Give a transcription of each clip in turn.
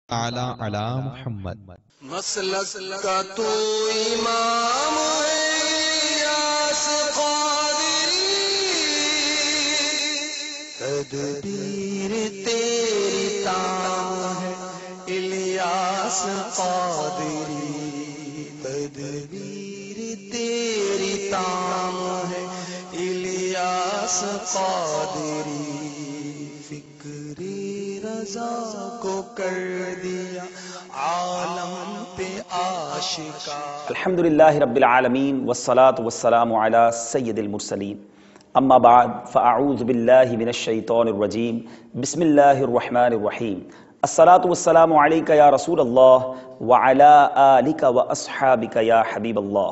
علی محمد۔ مسلک کا تو امام ہے الیاس قادری، تدبیر تیری تام ہے الیاس قادری، تدبیر تیری تام ہے الیاس قادری، فکری رضا کو کر دیا عالم پہ آشکار۔ الحمدللہ رب العالمین والصلاة والسلام علی سید المرسلین، اما بعد فاعوذ باللہ من الشیطان الرجیم، بسم اللہ الرحمن الرحیم۔ الصلاة والسلام علیک یا رسول اللہ وعلی آلک واصحابک یا حبیب اللہ،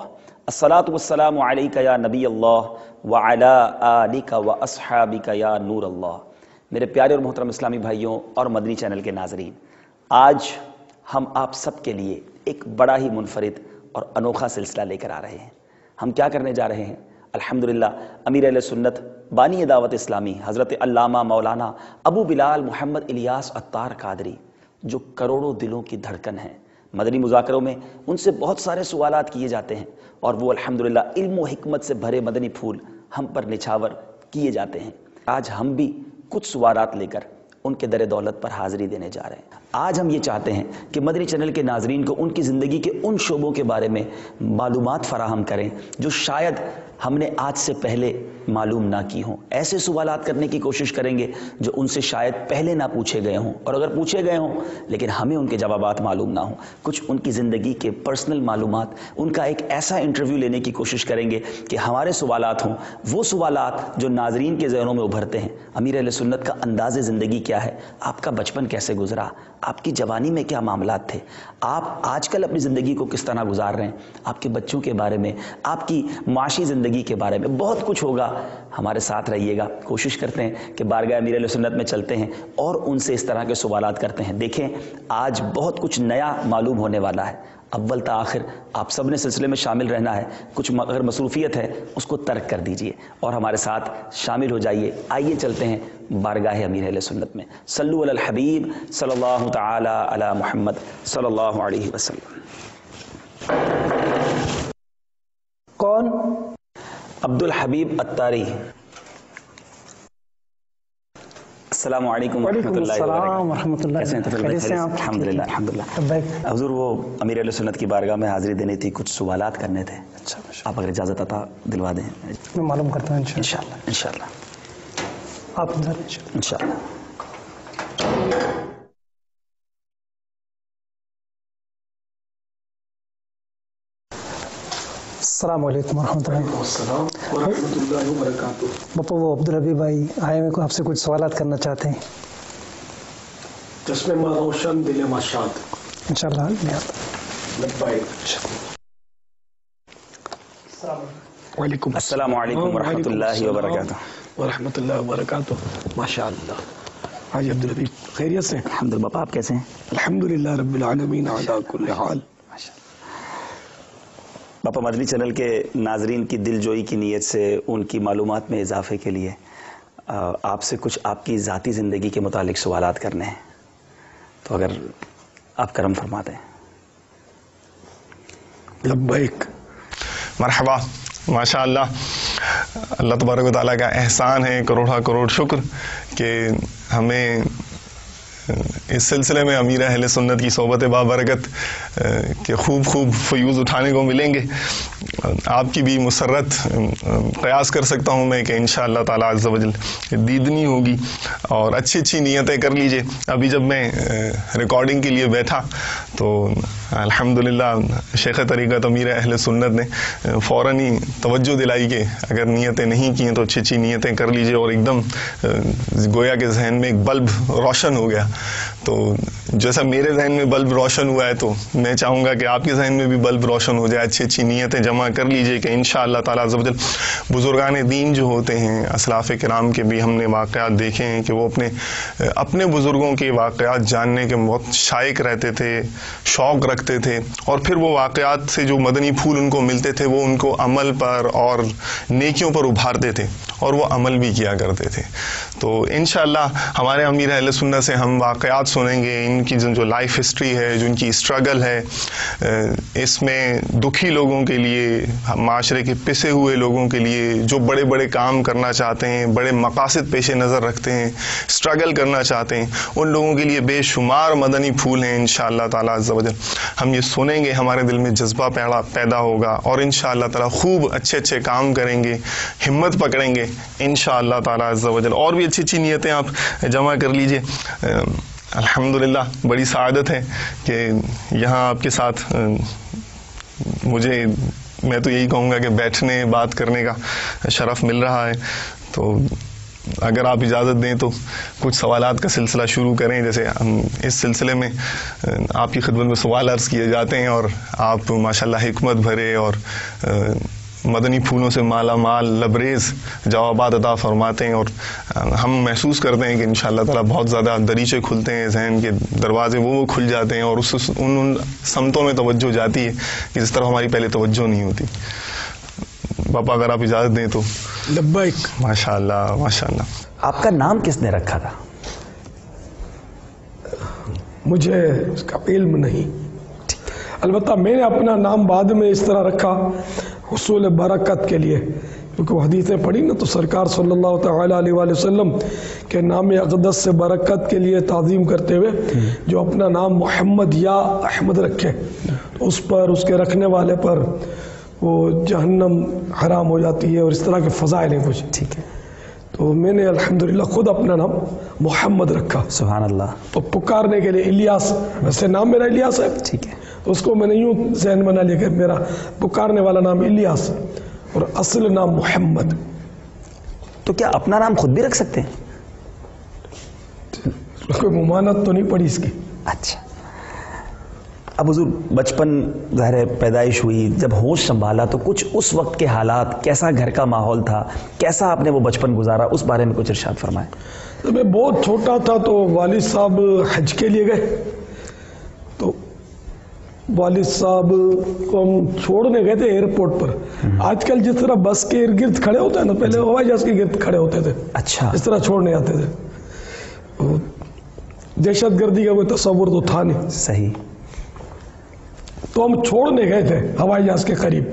الصلاة والسلام علیک یا نبی اللہ وعلی آلک واصحابک یا نور اللہ۔ میرے پیارے اور محترم اسلامی بھائیوں اور مدنی چینل کے ناظرین، آج ہم آپ سب کے لیے ایک بڑا ہی منفرد اور انوکھا سلسلہ لے کر آ رہے ہیں۔ ہم کیا کرنے جا رہے ہیں؟ الحمدللہ امیر اہل سنت بانی دعوت اسلامی حضرت علامہ مولانا ابو بلال محمد الیاس عطار قادری، جو کروڑوں دلوں کی دھڑکن ہیں، مدنی مذاکروں میں ان سے بہت سارے سوالات کیے جاتے ہیں اور وہ الحمدللہ علم و حکمت سے بھرے مدنی پھول ہم پر نچھاور کیے جاتے ہیں۔ آج ہم بھی کچھ سوالات لے کر ان کے در دولت پر حاضری دینے جا رہے ہیں۔ آج ہم یہ چاہتے ہیں کہ مدنی چینل کے ناظرین کو ان کی زندگی کے ان شعبوں کے بارے میں معلومات فراہم کریں جو شاید ہم نے آج سے پہلے معلوم نہ کی ہوں۔ ایسے سوالات کرنے کی کوشش کریں گے جو ان سے شاید پہلے نہ پوچھے گئے ہوں، اور اگر پوچھے گئے ہوں لیکن ہمیں ان کے جوابات معلوم نہ ہوں۔ کچھ ان کی زندگی کے پرسنل معلومات، ان کا ایک ایسا انٹرویو لینے کی کوشش کریں گے کہ ہمارے سوالات ہوں وہ سوالات جو ناظرین کے ذہنوں میں ابھرتے ہیں۔ امیر اہل سنت کا انداز زندگی کیا ہے؟ آپ کا بچپن کیسے گزرا؟ آپ کی جوانی میں کیا معاملات تھے؟ آپ آج کل اپنی زندگی کو کس طرح گزار رہے ہیں؟ آپ کے بچوں کے بارے میں، آپ کی معاشی زندگی کے بارے میں بہت کچھ ہوگا۔ ہمارے ساتھ رہیے گا۔ کوشش کرتے ہیں کہ بارگاہ امیر اہل سنت میں چلتے ہیں اور ان سے اس طرح کے سوالات کرتے ہیں۔ دیکھیں آج بہت کچھ نیا معلوم ہونے والا ہے۔ اول تا آخر آپ سب نے سلسلے میں شامل رہنا ہے۔ کچھ اگر مصروفیت ہے اس کو ترک کر دیجئے اور ہمارے ساتھ شامل ہو جائیے۔ آئیے چلتے ہیں بارگاہ امیر اہل سنت میں۔ صلو علی الحبیب صلی اللہ تعالی علی محمد صلی اللہ علیہ وسلم۔ کون؟ عبد الحبیب عطاری۔ السلام علیکم ورحمۃ اللہ وبرکاتہ۔ کیسے ہیں آپ؟ الحمدللہ الحمدللہ۔ حضور وہ امیر اہل سنت کی بارگاہ میں حاضری دینی تھی، کچھ سوالات کرنے تھے۔ اچھا، آپ اگر اجازت عطا دلوا دیں۔ میں معلوم کرتا ہوں انشاءاللہ انشاءاللہ آپ انشاءاللہ۔ السلام علیکم ورحمۃ اللہ۔ السلام ورحمۃ اللہ وبرکاتہ۔ باپا وہ عبدالحبیب بھائی آئے ہوئے آپ سے کچھ سوالات کرنا چاہتے ہیں۔ جسم ما روشن دل ما شاد۔ انشاءاللہ وعلیکم السلام علیکم ورحمۃ اللہ وبرکاتہ۔ ورحمۃ اللہ وبرکاتہ۔ ماشاء اللہ۔ حاجی عبدالحبیب خیریت سے؟ الحمدللہ۔ باپا آپ کیسے ہیں؟ الحمدللہ رب العالمین علی کل حال۔ باپا مدنی چینل کے ناظرین کی دل جوئی کی نیت سے ان کی معلومات میں اضافے کے لیے آپ سے کچھ آپ کی ذاتی زندگی کے متعلق سوالات کرنے ہیں، تو اگر آپ کرم فرما دیں۔ لبیک۔ مرحبا، ماشاء اللہ۔ اللہ تبارک و تعالیٰ کا احسان ہے، کروڑا کروڑ شکر کہ ہمیں اس سلسلے میں امیر اہل سنت کی صحبت بابرکت کے خوب فیوز اٹھانے کو ملیں گے۔ آپ کی بھی مسرت قیاس کر سکتا ہوں میں کہ انشاءاللہ تعالیٰ عز و جل دیدنی ہوگی، اور اچھی نیتیں کر لیجئے۔ ابھی جب میں ریکارڈنگ کے لیے بیٹھا تو الحمدللہ شیخ طریقت امیر اہل سنت نے فوراً ہی توجہ دلائی کہ اگر نیتیں نہیں کی ہیں تو اچھی نیتیں کر لیجئے، اور ایک دم گویا کے ذہن میں ایک بلب روشن ہو گیا۔ تو جیسا میرے ذہن میں بلب روشن ہوا ہے تو میں چاہوں گا کہ آپ کے ذہن میں بھی بلب روشن ہو جائے۔ اچھی نیتیں جمع کر لیجئے کہ انشاءاللہ تعالیٰ عز و جل بزرگان دین جو ہوتے ہیں، اسلاف کرام کے بھی ہم نے واقعات دیکھے ہیں کہ وہ اپنے بزرگوں کے واقعات جاننے کے بہت شائق رہتے تھے، شوق رکھتے تھے، اور پھر وہ واقعات سے جو مدنی پھول ان کو ملتے تھے وہ ان کو عمل پر اور نیکیوں پر ابھارتے تھے، اور وہ عمل بھی کیا کرتے تھے۔ تو انشاءاللہ ہمارے امیر اہل سنت سے ہم واقعات سنیں گے، ان کی جو لائف ہسٹری ہے، جو ان کی اسٹرگل ہے، اس میں دکھی لوگوں کے لیے، معاشرے کے پسے ہوئے لوگوں کے لیے، جو بڑے بڑے کام کرنا چاہتے ہیں، بڑے مقاصد پیش نظر رکھتے ہیں، اسٹرگل کرنا چاہتے ہیں، ان لوگوں کے لیے بے شمار مدنی پھول ہیں انشاءاللہ تعالی عز و جل۔ ہم یہ سنیں گے، ہمارے دل میں جذبہ پیدا ہوگا، اور انشاءاللہ تعالی خوب اچھے اچھے کام کریں گے، ہمت پکڑیں گے انشاءاللہ تعالی عز و جل۔ اور بھی اچھی اچھی نیتیں آپ جمع کر لیجئے۔ الحمدللہ بڑی سعادت ہے کہ یہاں آپ کے ساتھ مجھے، میں تو یہی کہوں گا کہ بیٹھنے بات کرنے کا شرف مل رہا ہے۔ تو اگر آپ اجازت دیں تو کچھ سوالات کا سلسلہ شروع کریں۔ جیسے ہم اس سلسلے میں آپ کی خدمت میں سوال عرض کیے جاتے ہیں، اور آپ ماشاءاللہ حکمت بھرے اور مدنی پھولوں سے مالا مال لبریز جوابات عطا فرماتے ہیں، اور ہم محسوس کرتے ہیں کہ انشاءاللہ تعالیٰ بہت زیادہ دریچے کھلتے ہیں، ذہن کے دروازے وہ کھل جاتے ہیں، اور ان سمتوں میں توجہ جاتی ہے کہ جس طرح ہماری پہلے توجہ نہیں ہوتی۔ باپا اگر آپ اجازت دیں تو۔ لبیک۔ ماشاءاللہ ماشاءاللہ۔ آپ کا نام کس نے رکھا تھا؟ مجھے اس کا علم نہیں، البتہ میں نے اپنا نام بعد میں اس طرح رکھا حصول برکت کے لیے، کیونکہ وہ حدیثیں پڑھی نا تو سرکار صلی اللہ تعالی علیہ وآلہ وسلم کے نام اقدس سے برکت کے لیے تعظیم کرتے ہوئے جو اپنا نام محمد یا احمد رکھے، اس پر، اس کے رکھنے والے پر وہ جہنم حرام ہو جاتی ہے، اور اس طرح کے فضائل ہیں کچھ۔ ٹھیک ہے، تو میں نے الحمدللہ خود اپنا نام محمد رکھا، سبحان اللہ۔ تو پکارنے کے لیے الیاس، ویسے نام میرا الیاس ہے، ٹھیک ہے، تو اس کو میں نے یوں ذہن بنا لیا کہ میرا پکارنے والا نام الیاس اور اصل نام محمد۔ تو کیا اپنا نام خود بھی رکھ سکتے ہیں؟ کوئی ممانعت تو نہیں پڑی اس کی۔ اچھا، اب حضور بچپن ظاہر ہے پیدائش ہوئی، جب ہوش سنبھالا تو کچھ اس وقت کے حالات، کیسا گھر کا ماحول تھا، کیسا آپ نے وہ بچپن گزارا، اس بارے میں کچھ ارشاد فرمائیں۔ جب میں بہت چھوٹا تھا تو والد صاحب حج کے لیے گئے، تو والد صاحب کو ہم چھوڑنے گئے تھے ایئرپورٹ پر۔ آج کل جس طرح بس کے ارد گرد کھڑے ہوتے ہیں نا، پہلے ہوائی جہاز کے گرد کھڑے ہوتے تھے، اچھا، اس طرح چھوڑنے آتے تھے۔ دہشت گردی کا کوئی تصور تو تھا نہیں، صحیح، تو ہم چھوڑنے گئے تھے ہوائی جہاز کے قریب۔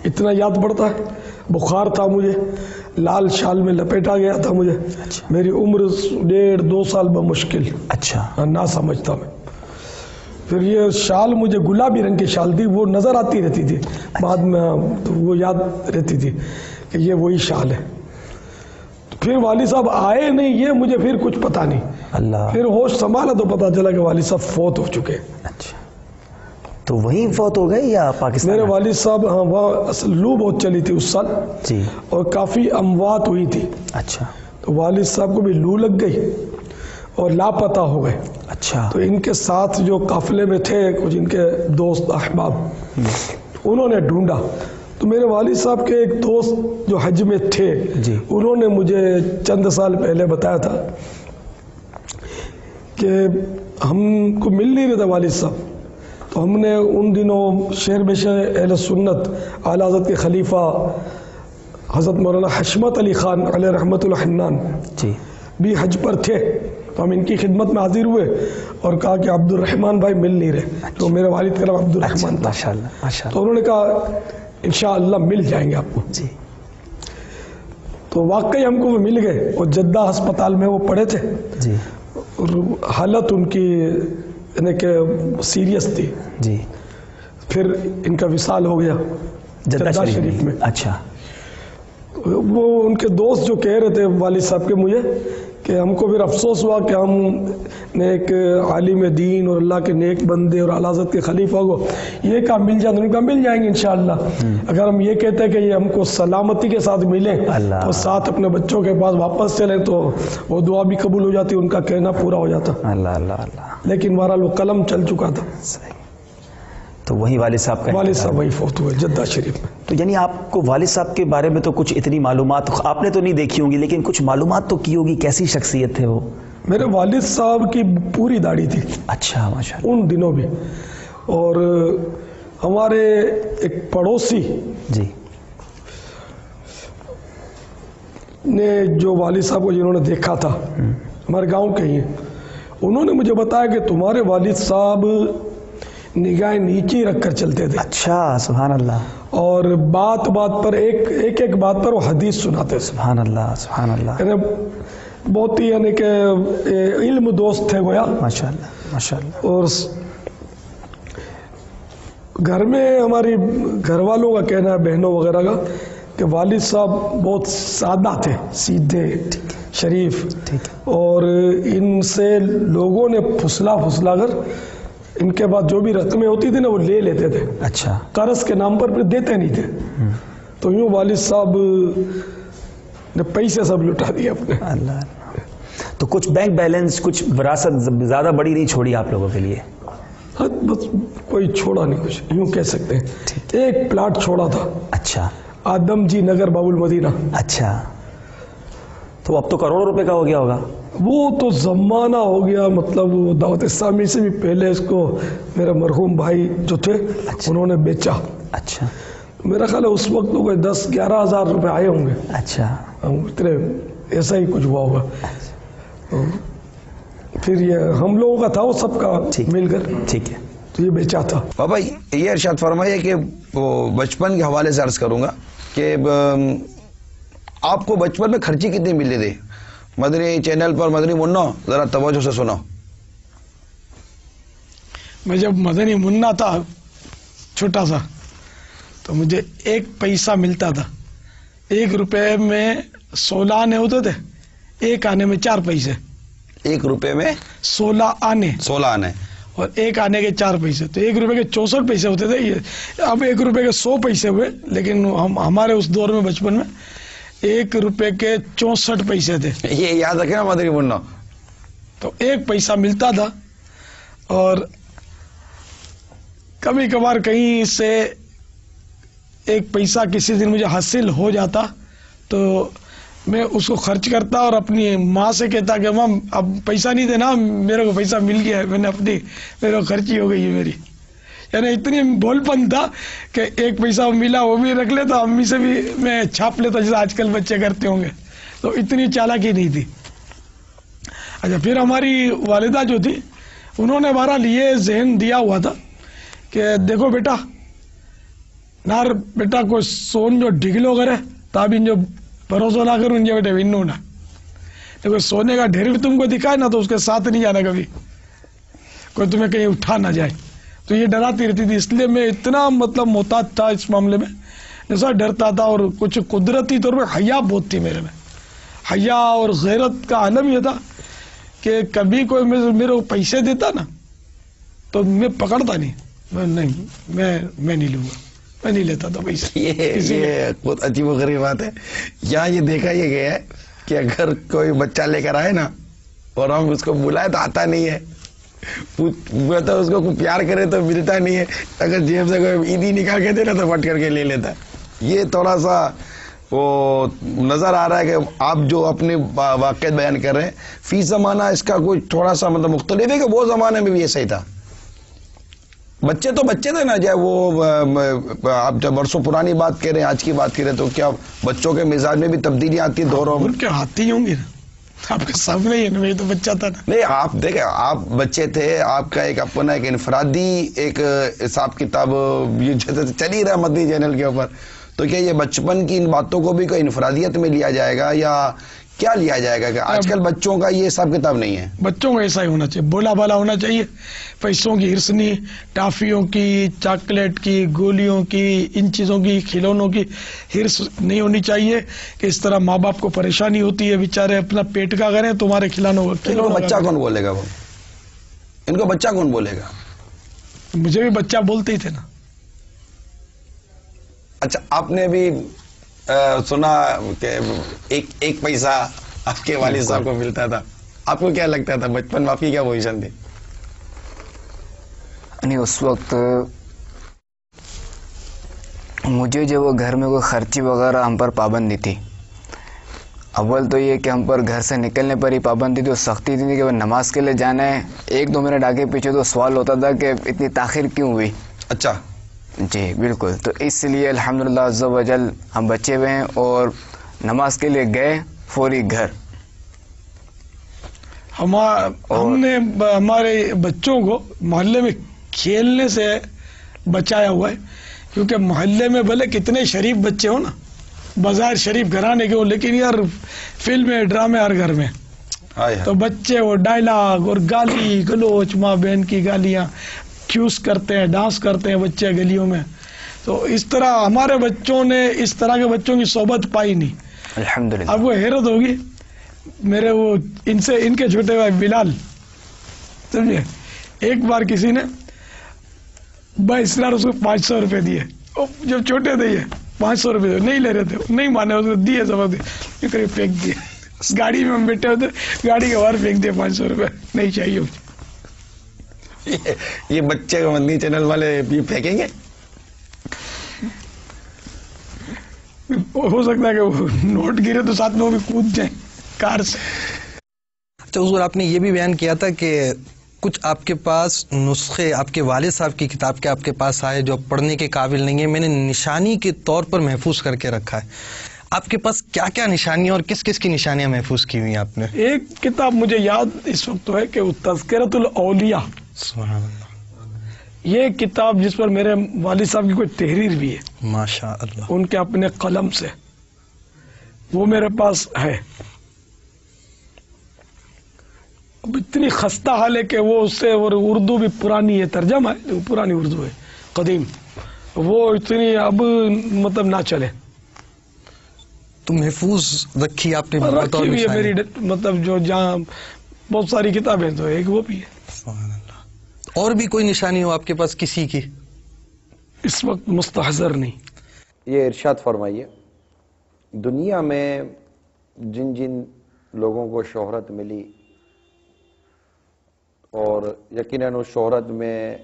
اتنا یاد پڑتا ہے، بخار تھا مجھے، لال شال میں لپیٹا گیا تھا مجھے، میری عمر 1.5-2 سال بمشکل، اچھا، نہ سمجھتا میں۔ پھر یہ شال مجھے گلابی رنگ کی شال تھی، وہ نظر آتی رہتی تھی بعد میں، تو وہ یاد رہتی تھی کہ یہ وہی شال ہے۔ پھر والد صاحب آئے نہیں، یہ مجھے پھر کچھ پتا نہیں، اللہ، پھر ہوش سنبھالا تو پتا چلا کہ والد صاحب فوت ہو چکے۔ اچھا، تو وہیں فوت ہو گئے یا پاکستان؟ میرے والد صاحب، ہاں، وہاں اصل لو بہت چلی تھی اس سال، جی، اور کافی اموات ہوئی تھی، اچھا، تو والد صاحب کو بھی لو لگ گئی اور لاپتہ ہو گئے۔ اچھا، تو ان کے ساتھ جو قافلے میں تھے کچھ ان کے دوست احباب، انہوں نے ڈھونڈا، تو میرے والد صاحب کے ایک دوست جو حج میں تھے، جی، انہوں نے مجھے چند سال پہلے بتایا تھا کہ ہم کو مل نہیں رہے تھے والد صاحب، تو ہم نے ان دنوں شہر بے شہر اہل سنت اعلیٰ حضرت کے خلیفہ حضرت مولانا حشمت علی خان علیہ رحمت الحنان جی، بھی حج پر تھے، تو ہم ان کی خدمت میں حاضر ہوئے اور کہا کہ عبد الرحمن بھائی مل نہیں رہے، تو میرے والد کا نام عبد الرحمن تھا، ماشاء اللہ، ماشاء تو انہوں نے کہا انشاءاللہ مل جائیں گے آپ کو۔ جی، تو واقعی ہم کو وہ مل گئے، اور جدہ ہسپتال میں وہ پڑے تھے، جی، اور حالت ان کی یعنی کہ سیریس تھی۔ جی، پھر ان کا وصال ہو گیا جدہ شریف میں۔ اچھا، وہ ان کے دوست جو کہہ رہے تھے والد صاحب کے مجھے کہ ہم کو پھر افسوس ہوا کہ ہم نے ایک عالم دین اور اللہ کے نیک بندے اور اعلیٰ حضرت کے خلیفہ کو یہ کام مل جائے، تو مل جائیں گے انشاءاللہ۔ اگر ہم یہ کہتے ہیں کہ یہ ہم کو سلامتی کے ساتھ ملیں اور ساتھ اپنے بچوں کے پاس واپس چلیں، تو وہ دعا بھی قبول ہو جاتی، ان کا کہنا پورا ہو جاتا، اللہ اللہ اللہ، لیکن بہرحال وہ قلم چل چکا تھا۔ صحیح، تو وہی والد صاحب کا والد صاحب وہی فوت ہوئے جدہ شریف میں۔ تو یعنی آپ کو والد صاحب کے بارے میں تو کچھ اتنی معلومات آپ نے تو نہیں دیکھی ہوں گی، لیکن کچھ معلومات تو کی ہوگی، کیسی شخصیت تھے وہ؟ میرے والد صاحب کی پوری داڑھی تھی اچھا، ماشاء اللہ، ان دنوں بھی، اور ہمارے ایک پڑوسی، جی، نے جو والد صاحب کو جنہوں نے دیکھا تھا ہمارے گاؤں کے ہی ہیں، انہوں نے مجھے بتایا کہ تمہارے والد صاحب نگاہیں نیچے رکھ کر چلتے تھے، اچھا سبحان اللہ، اور بات بات پر ایک بات پر وہ حدیث سناتے تھے. سبحان اللہ سبحان اللہ، یعنی بہت ہی یعنی کہ علم دوست تھے گویا. ماشاء اللہ ماشاء اللہ. اور گھر میں ہماری گھر والوں کا کہنا ہے، بہنوں وغیرہ کا، کہ والد صاحب بہت سادہ تھے، سیدھے شریف، اور ان سے لوگوں نے پھسلا کر ان کے بعد جو بھی رقمیں ہوتی تھی نا وہ لے لیتے تھے. اچھا، قرض کے نام پر پھر دیتے نہیں تھے. تو یوں والد صاحب نے پیسے سب لٹا دیے اپنے. اللہ. تو کچھ بینک بیلنس، کچھ وراثت زیادہ بڑی نہیں چھوڑی آپ لوگوں کے لیے؟ بس کوئی چھوڑا نہیں، کچھ یوں کہہ سکتے ہیں. ایک پلاٹ چھوڑا تھا، اچھا آدم جی نگر باب المدینہ. اچھا، تو اب تو کروڑوں روپے کا ہو گیا ہوگا. وہ تو زمانہ ہو گیا، مطلب وہ دعوت اسلامی سے بھی پہلے اس کو میرے مرحوم بھائی جو تھے انہوں نے بیچا. اچھا، میرا خیال ہے اس وقت تو کوئی 10-11 ہزار روپے آئے ہوں گے. اچھا، اتنے ایسا ہی کچھ ہوا ہوگا. پھر یہ ہم لوگوں کا تھا وہ سب کا مل کر، ٹھیک ہے، تو یہ بیچا تھا. بابا یہ ارشاد فرمائیے کہ وہ بچپن کے حوالے سے عرض کروں گا کہ آپ کو بچپن میں خرچی کتنی ملی تھی؟ مدنی چینل پر مدنی منا ذرا توجہ سے سنو. میں جب مدنی منا تھا چھوٹا سا تو مجھے 1 پیسہ ملتا تھا. 1 روپے میں 16 آنے ہوتے تھے، 1 آنے میں 4 پیسے. 1 روپے میں 16 آنے، 16 آنے، اور 1 آنے کے 4 پیسے، تو 1 روپے کے 64 پیسے ہوتے تھے. یہ اب 1 روپے کے 100 پیسے ہوئے، لیکن ہمارے اس دور میں بچپن میں 1 روپے کے 64 پیسے تھے. یہ یاد رکھنا مدنی منا. تو 1 پیسہ ملتا تھا، اور کبھی کبھار کہیں سے 1 پیسہ کسی دن مجھے حاصل ہو جاتا تو میں اس کو خرچ کرتا اور اپنی ماں سے کہتا کہ ماں اب پیسہ نہیں دینا، میرے کو پیسہ مل گیا ہے، میں نے میرے کو خرچی ہو گئی ہے میری. یعنی اتنی بول پن تھا کہ 1 پیسہ ملا وہ بھی رکھ لیتا، امی سے بھی میں چھاپ لیتا جیسے آج کل بچے کرتے ہوں گے. تو اتنی چالاکی نہیں تھی. اچھا، پھر ہماری والدہ جو تھی انہوں نے بہرحال یہ ذہن دیا ہوا تھا کہ دیکھو بیٹا نار بیٹا کوئی سون جو ڈگلو کرے تابن جو بھروسہ نہ کروں جو بیٹے ونو نہ، دیکھو سونے کا ڈھیر بھی تم کو دکھائے نا تو اس کے ساتھ نہیں جانا کبھی، کوئی تمہیں کہیں اٹھا نہ جائے. تو یہ ڈراتی رہتی تھی، اس لیے میں اتنا مطلب محتاط تھا اس معاملے میں، جیسا ڈرتا تھا. اور کچھ قدرتی طور پہ حیا بہت تھی میرے میں. حیا اور غیرت کا عالم یہ تھا کہ کبھی کوئی میرے کو پیسے دیتا نا تو میں پکڑتا نہیں، میں نہیں لوں گا، میں نہیں لیتا تھا پیسے. یہ بہت عجیب و غریب بات ہے. یہاں یہ دیکھا یہ گیا ہے کہ اگر کوئی بچہ لے کر آئے نا اور ہم اس کو بلائے تو آتا نہیں ہے، اس کو پیار کرے تو ملتا نہیں ہے، اگر جیب سے کوئی عیدی نکال کے دے نا تو پٹ کر کے لے لیتا ہے. یہ تھوڑا سا وہ نظر آ رہا ہے کہ آپ جو اپنے واقعات بیان کر رہے ہیں فی زمانہ اس کا کوئی تھوڑا سا مطلب مختلف ہے کہ وہ زمانے میں بھی ایسا ہی تھا. بچے تو بچے تھے نا، چاہے وہ آپ جب برسوں پرانی بات کہہ رہے ہیں آج کی بات کر رہے ہیں، تو کیا بچوں کے مزاج میں بھی تبدیلی آتی ہے دوروں میں؟ ان کے آتی ہوں گی نا، آپ کے سامنے ہی ہے نا، میں تو بچہ تھا نا. نہیں آپ دیکھیں، آپ بچے تھے، آپ کا ایک اپنا ایک انفرادی ایک حساب کتاب یہ چل ہی رہا مدنی چینل کے اوپر، تو کیا یہ بچپن کی ان باتوں کو بھی کوئی انفرادیت میں لیا جائے گا یا کیا لیا جائے گا؟ کہ آج کل بچوں کا یہ حساب کتاب نہیں ہے. بچوں کو ایسا ہی ہونا چاہیے، بولا بالا ہونا چاہیے، پیسوں کی ہرس نہیں، ٹافیوں کی، چاکلیٹ کی، گولیوں کی، ان چیزوں کی، کھلونوں کی ہرس نہیں ہونی چاہیے کہ اس طرح ماں باپ کو پریشانی ہوتی ہے، بیچارے اپنا پیٹ کا کریں تمہارے کھلانوں کا. بچہ کون بولے گا؟ وہ ان کو بچہ کون بولے گا؟ مجھے بھی بچہ بولتے ہی تھے نا. اچھا، آپ نے بھی سنا کہ ایک پیسہ آپ کے والد صاحب کو ملتا تھا، آپ کو کیا لگتا تھا بچپن میں آپ کی کیا پوزیشن تھی؟ نہیں، اس وقت مجھے جو وہ گھر میں کوئی خرچی وغیرہ ہم پر پابندی تھی. اول تو یہ کہ ہم پر گھر سے نکلنے پر ہی پابندی تھی، سختی تھی کہ وہ نماز کے لیے جانا ہے، 1-2 منٹ آگے پیچھے تو سوال ہوتا تھا کہ اتنی تاخیر کیوں ہوئی. اچھا جی بالکل. تو اس لیے الحمدللہ عز و جل ہم بچے ہوئے ہیں اور نماز کے لیے گئے فوری گھر. ہم نے ہمارے بچوں کو محلے میں کھیلنے سے بچایا ہوا ہے، کیونکہ محلے میں بھلے کتنے شریف بچے ہوں نا، بظاہر شریف گھرانے کے ہوں، لیکن یار فلمیں ڈرامے ہر گھر میں، تو بچے وہ ڈائلاگ اور گالی گلوچ، ماں بہن کی گالیاں چوز کرتے ہیں، ڈانس کرتے ہیں بچے گلیوں میں. تو اس طرح ہمارے بچوں نے اس طرح کے بچوں کی صحبت پائی نہیں. الحمدللہ. اب وہ حیرت ہوگی، میرے وہ ان کے چھوٹے بھائی بلال، سمجھے، ایک بار کسی نے اس کو 500 روپے دیے، جب چھوٹے تھے یہ 500 روپے نہیں لے رہے تھے، نہیں مانے، اس کو دیے زبردستی، قریب پھینک دیے. گاڑی میں ہم بیٹھے ہوتے، گاڑی کے باہر پھینک دیے 500 روپے، نہیں چاہیے. یہ بچے کو مدنی چینل والے بھی پھینکیں گے؟ ہو سکتا ہے کہ وہ نوٹ گرے تو ساتھ میں وہ بھی کود جائیں کار سے. اچھا حضور، آپ نے یہ بھی بیان کیا تھا کہ کچھ آپ کے پاس نسخے آپ کے والد صاحب کی کتاب کے آپ کے پاس آئے جو پڑھنے کے قابل نہیں ہے، میں نے نشانی کے طور پر محفوظ کر کے رکھا ہے. آپ کے پاس کیا کیا نشانیاں اور کس کس کی نشانیاں محفوظ کی ہوئی ہیں آپ نے؟ ایک کتاب مجھے یاد اس وقت ہے کہ وہ تذکرۃ الاولیاء، سبحان اللہ، یہ کتاب جس پر میرے والد صاحب کی کوئی تحریر بھی ہے ماشاء اللہ، ان کے اپنے قلم سے، وہ میرے پاس ہے. اب اتنی خستہ حال ہے کہ وہ اس سے، اور اردو بھی پرانی ہے، ترجمہ ہے، پرانی اردو ہے قدیم، وہ اتنی اب مطلب نہ چلے. تو محفوظ رکھی آپ نے؟ رکھی ہوئی ہے میری، مطلب جو جہاں بہت ساری کتابیں تو ایک وہ بھی ہے. سبحان اللہ. اور بھی کوئی نشانی ہو آپ کے پاس کسی کی؟ اس وقت مستحضر نہیں. یہ ارشاد فرمائیے، دنیا میں جن جن لوگوں کو شہرت ملی، اور یقیناً اس شہرت میں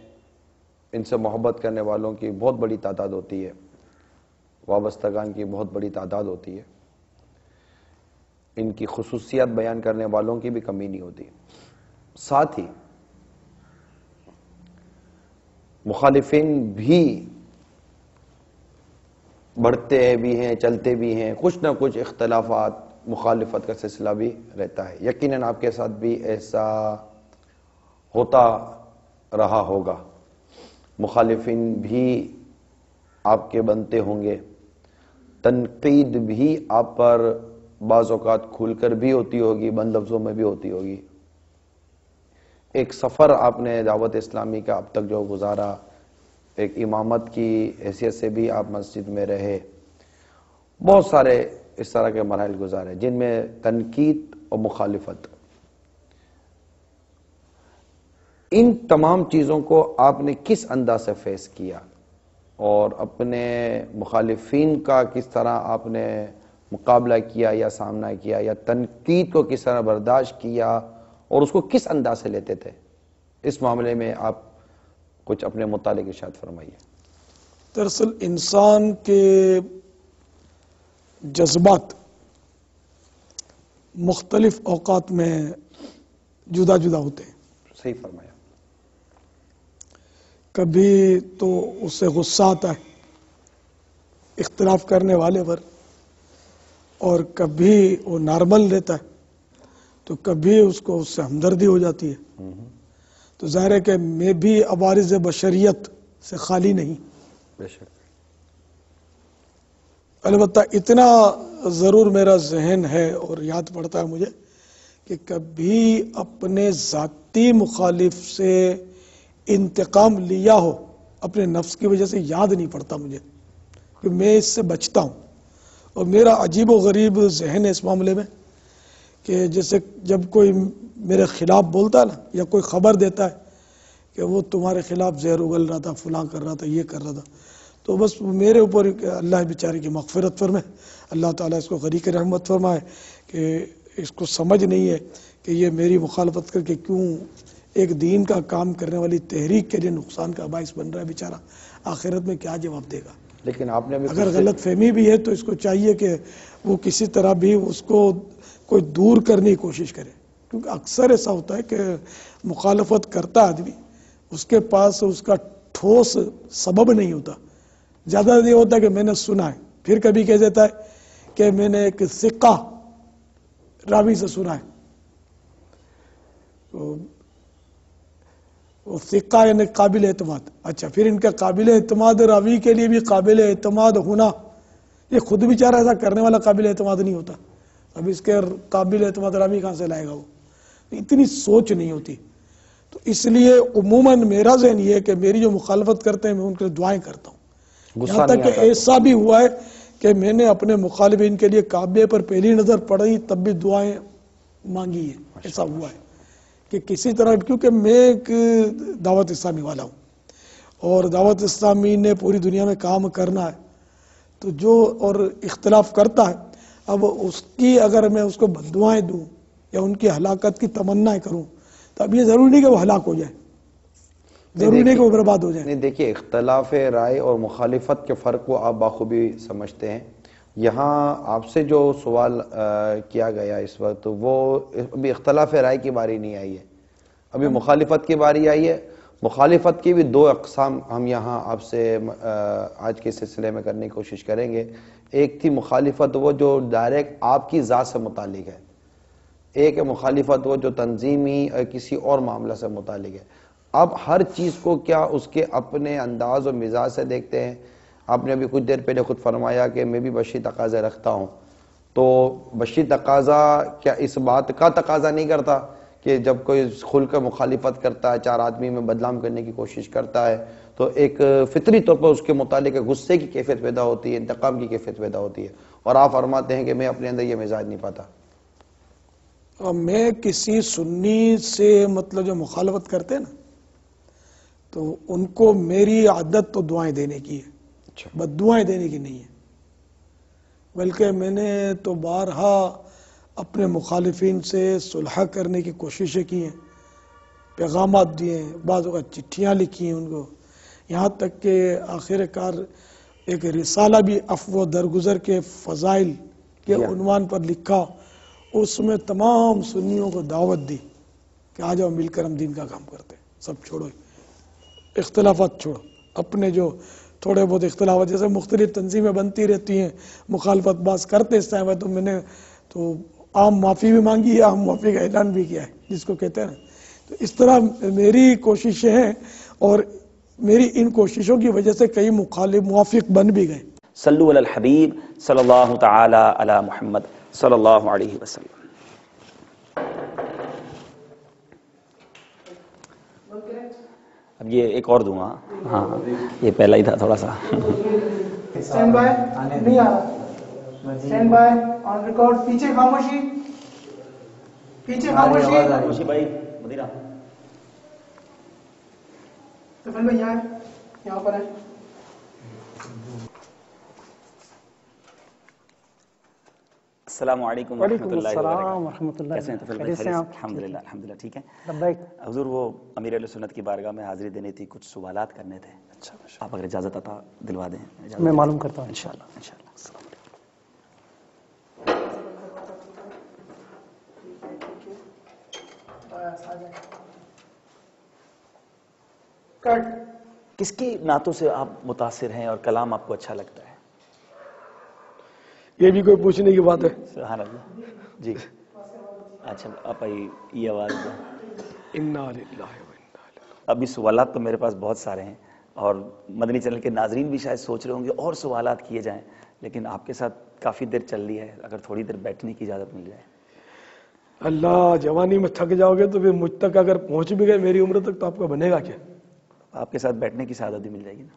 ان سے محبت کرنے والوں کی بہت بڑی تعداد ہوتی ہے، وابستگان کی بہت بڑی تعداد ہوتی ہے، ان کی خصوصیات بیان کرنے والوں کی بھی کمی نہیں ہوتی. ساتھ ہی مخالفین بھی بڑھتے بھی ہیں، چلتے بھی ہیں، کچھ نہ کچھ اختلافات، مخالفت کا سلسلہ بھی رہتا ہے. یقیناً آپ کے ساتھ بھی ایسا ہوتا رہا ہوگا، مخالفین بھی آپ کے بنتے ہوں گے، تنقید بھی آپ پر بعض اوقات کھل کر بھی ہوتی ہوگی، بند لفظوں میں بھی ہوتی ہوگی. ایک سفر آپ نے دعوت اسلامی کا اب تک جو گزارا، ایک امامت کی حیثیت سے بھی آپ مسجد میں رہے، بہت سارے اس طرح کے مراحل گزارے جن میں تنقید اور مخالفت، ان تمام چیزوں کو آپ نے کس انداز سے فیس کیا، اور اپنے مخالفین کا کس طرح آپ نے مقابلہ کیا یا سامنا کیا، یا تنقید کو کس طرح برداشت کیا اور اس کو کس انداز سے لیتے تھے؟ اس معاملے میں آپ کچھ اپنے متعلق ارشاد فرمائیے. دراصل انسان کے جذبات مختلف اوقات میں جدا جدا ہوتے ہیں. صحیح فرمایا. کبھی تو اس سے غصہ آتا ہے اختلاف کرنے والے پر، اور کبھی وہ نارمل رہتا ہے، تو کبھی اس کو اس سے ہمدردی ہو جاتی ہے. تو ظاہر ہے کہ میں بھی عوارض بشریت سے خالی نہیں. بے شک. البتہ اتنا ضرور میرا ذہن ہے اور یاد پڑتا ہے مجھے کہ کبھی اپنے ذاتی مخالف سے انتقام لیا ہو اپنے نفس کی وجہ سے یاد نہیں پڑتا مجھے، کہ میں اس سے بچتا ہوں. اور میرا عجیب و غریب ذہن ہے اس معاملے میں کہ جیسے جب کوئی میرے خلاف بولتا ہے نا، یا کوئی خبر دیتا ہے کہ وہ تمہارے خلاف زہر اگل رہا تھا، فلاں کر رہا تھا، یہ کر رہا تھا، تو بس میرے اوپر اللہ بیچارے کی مغفرت فرمائے، اللہ تعالیٰ اس کو غریق رحمت فرمائے کہ اس کو سمجھ نہیں ہے کہ یہ میری مخالفت کر کے کیوں ایک دین کا کام کرنے والی تحریک کے لیے نقصان کا باعث بن رہا ہے. بیچارہ آخرت میں کیا جواب دے گا؟ لیکن آپ نے اگر غلط فہمی بھی ہے تو اس کو چاہیے کہ وہ کسی طرح بھی اس کو کوئی دور کرنے کی کوشش کرے، کیونکہ اکثر ایسا ہوتا ہے کہ مخالفت کرتا آدمی، اس کے پاس اس کا ٹھوس سبب نہیں ہوتا. زیادہ یہ ہوتا ہے کہ میں نے سنا ہے، پھر کبھی کہہ دیتا ہے کہ میں نے ایک ثقہ راوی سے سنا ہے، تو وہ ثقہ یعنی قابل اعتماد. اچھا، پھر ان کا قابل اعتماد راوی کے لیے بھی قابل اعتماد ہونا، یہ خود بیچارہ ایسا کرنے والا قابل اعتماد نہیں ہوتا، اب اس کے قابل اعتماد راوی کہاں سے لائے گا؟ وہ اتنی سوچ نہیں ہوتی. تو اس لیے عموماً میرا ذہن یہ ہے کہ میری جو مخالفت کرتے ہیں میں ان کے لیے دعائیں کرتا ہوں. یہاں تک کہ ایسا بھی ہوا ہے کہ میں نے اپنے مخالفین کے لیے کعبے پر پہلی نظر پڑھی تب بھی دعائیں مانگی ہیں. ایسا ہوا ہے کہ کسی طرح، کیونکہ میں ایک دعوت اسلامی والا ہوں اور دعوت اسلامی نے پوری دنیا میں کام کرنا ہے، تو جو اور اختلاف کرتا ہے، اب اس کی اگر میں اس کو بددعائیں دوں یا ان کی ہلاکت کی تمنا کروں تو اب یہ ضروری نہیں کہ وہ ہلاک ہو جائے، ضروری نہیں کہ وہ برباد ہو جائے. نہیں، دیکھیے اختلاف رائے اور مخالفت کے فرق کو آپ بخوبی سمجھتے ہیں. یہاں آپ سے جو سوال کیا گیا اس وقت، وہ ابھی اختلاف رائے کی باری نہیں آئی ہے، ابھی مخالفت کی باری آئی ہے. مخالفت کی بھی دو اقسام ہم یہاں آپ سے آج کے سلسلے میں کرنے کی کوشش کریں گے. ایک تھی مخالفت وہ جو ڈائریکٹ آپ کی ذات سے متعلق ہے، ایک ہے مخالفت وہ جو تنظیمی کسی اور معاملہ سے متعلق ہے. اب ہر چیز کو کیا اس کے اپنے انداز و مزاج سے دیکھتے ہیں. آپ نے ابھی کچھ دیر پہلے خود فرمایا کہ میں بھی بشری تقاضے رکھتا ہوں، تو بشری تقاضا کیا اس بات کا تقاضا نہیں کرتا کہ جب کوئی کھل کر مخالفت کرتا ہے، چار آدمی میں بدنام کرنے کی کوشش کرتا ہے، تو ایک فطری طور پر اس کے متعلق غصے کی کیفیت پیدا ہوتی ہے، انتقام کی کیفیت پیدا ہوتی ہے، اور آپ فرماتے ہیں کہ میں اپنے اندر یہ مزاج نہیں پاتا. میں کسی سنی سے مطلب جو مخالفت کرتے ہیں نا، تو ان کو میری عادت تو دعائیں دینے کی ہے، بد دعائیں دینے کی نہیں ہے. بلکہ میں نے تو بارہا اپنے مخالفین سے صلح کرنے کی کوششیں کی ہیں، پیغامات دیے ہیں، بعض اوقات چٹھیاں لکھی ہیں ان کو، یہاں تک کہ آخر کار ایک رسالہ بھی عفو و درگزر کے فضائل کے عنوان پر لکھا. اس میں تمام سنیوں کو دعوت دی کہ آ جاؤ مل کر ہم دین کا کام کرتے ہیں، سب چھوڑو، اختلافات چھوڑو. اپنے جو تھوڑے بہت اختلافات، جیسے مختلف تنظیمیں بنتی رہتی ہیں، مخالفت باز کرتے اس ٹائم ہے، تو میں نے تو عام معافی بھی مانگی ہے، عام معافی کا اعلان بھی کیا ہے جس کو کہتے ہیں نا. تو اس طرح میری کوششیں ہیں اور میری ان کوششوں کی وجہ سے کئی مخالف موافق بن بھی گئے. صلو علی الحبیب صلی اللہ تعالی علی محمد صلی اللہ علیہ وسلم. اب یہ ایک اور دوں گا، ہاں یہ پہلا ہی تھا تھوڑا سا. اسٹینڈ بائی، نہیں آ رہا، اسٹینڈ بائی، آن ریکارڈ. پیچھے خاموشی، پیچھے خاموشی. خاموشی بھائی، مدینہ. تو پھر بھائی یہاں پر ہے. السلام علیکم ورحمۃ اللہ وبرکاتہ. کیسے ہیں طفیل بھائی؟ الحمدللہ الحمدللہ ٹھیک ہے. حضور وہ امیر اہل سنت کی بارگاہ میں حاضری دینی تھی، کچھ سوالات کرنے تھے. اچھا، آپ اگر اجازت عطا دلوا دیں. میں معلوم کرتا ہوں انشاءاللہ انشاءاللہ. السلام علیکم. کس کی نعتوں سے آپ متاثر ہیں اور کلام آپ کو اچھا لگتا ہے؟ یہ بھی کوئی پوچھنے کی بات ہے؟ سبحان اللہ. جی اچھا، آپ یہ آواز دیں. ابھی سوالات تو میرے پاس بہت سارے ہیں اور مدنی چینل کے ناظرین بھی شاید سوچ رہے ہوں گے اور سوالات کیے جائیں، لیکن آپ کے ساتھ کافی دیر چل رہی ہے، اگر تھوڑی دیر بیٹھنے کی اجازت مل جائے. اللہ، جوانی میں تھک جاؤ گے تو پھر مجھ تک اگر پہنچ بھی گئے میری عمر تک تو آپ کا بنے گا کیا؟ آپ کے ساتھ بیٹھنے کی سعادت بھی مل جائے گی نا،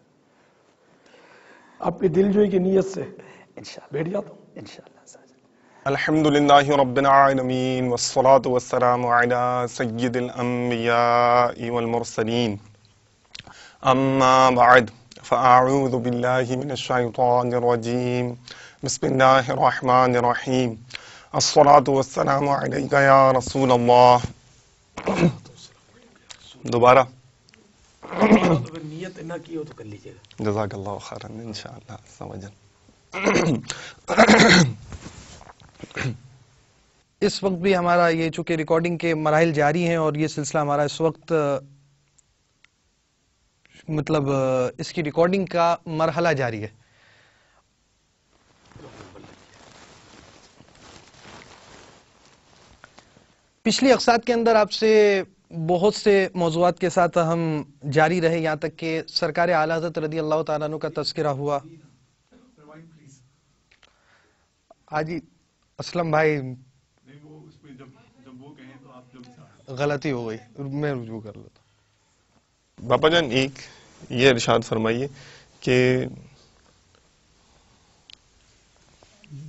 آپ کی دل جوئی کی نیت سے انشاءاللہ. بیٹھ جاتا ہوں انشاءاللہ. الحمدللہ رب العالمین والصلاة والسلام علی سید الانبیاء والمرسلین. اما بعد فاعوذ باللہ من الشیطان الرجیم. بسم اللہ الرحمن الرحیم. الصلاة والسلام علیک یا رسول اللہ. دوبارہ نیت نہ کی ہو تو کر لیجیے گا. جزاک اللہ خیرا. انشاءاللہ سمجھن. اس وقت بھی ہمارا یہ چونکہ ریکارڈنگ کے مراحل جاری ہیں اور یہ سلسلہ ہمارا اس وقت مطلب اس کی ریکارڈنگ کا مرحلہ جاری ہے. پچھلی اقساط کے اندر آپ سے بہت سے موضوعات کے ساتھ ہم جاری رہے، یہاں تک کہ سرکار اعلیٰ حضرت رضی اللہ تعالیٰ عنہ کا تذکرہ ہوا. حاجی اسلم بھائی غلطی ہو گئی، میں رجوع کر لیتا ہوں. باپا جان ایک یہ ارشاد فرمائیے کہ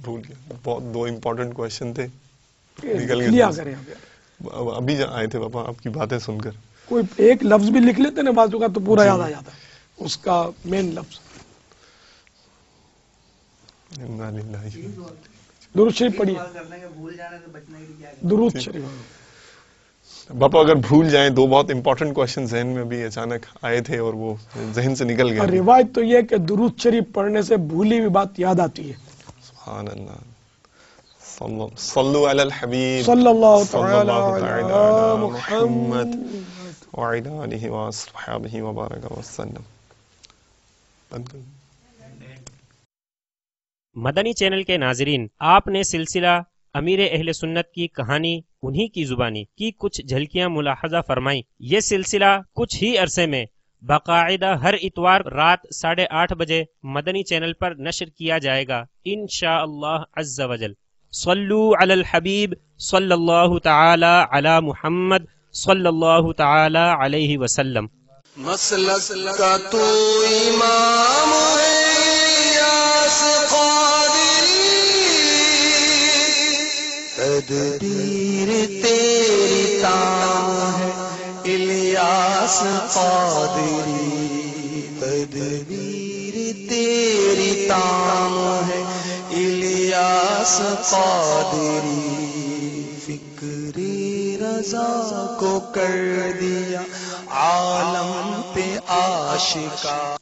بھول گیا، بہت دو امپورٹنٹ کوشچن تھے نکل گئے. ابھی آئے تھے پاپا آپ کی باتیں سن کر. کوئی ایک لفظ بھی لکھ لیتے نا بازو کا تو پورا یاد آ جاتا ہے اس کا مین لفظ. درود شریف پڑھیے. درود شریف. باپا اگر بھول جائیں، دو بہت امپورٹنٹ کوشچن ذہن میں بھی اچانک آئے تھے اور وہ ذہن سے نکل گئے. روایت تو یہ کہ درود شریف پڑھنے سے بھولی ہوئی بات یاد آتی ہے. سبحان اللہ. صلو علی الحبیب صلی اللہ تعالی علی محمد وعلی آلہ وصحبہ وبارک وسلم. مدنی چینل کے ناظرین، آپ نے سلسلہ امیر اہل سنت کی کہانی انہی کی زبانی کی کچھ جھلکیاں ملاحظہ فرمائیں. یہ سلسلہ کچھ ہی عرصے میں باقاعدہ ہر اتوار رات 8:30 بجے مدنی چینل پر نشر کیا جائے گا انشاءاللہ عز وجل. صلو علی الحبیب صلی اللہ تعالی علی محمد صلی اللہ تعالی علیہ وسلم. مسلک کا تو امام ہے یاس قادری، تدبیر تیری تام ہے الیاس قادری، تدبیر تیری تام ہے الیاس قادری. فکر رضا کو کر دیا عالم پہ آشکار.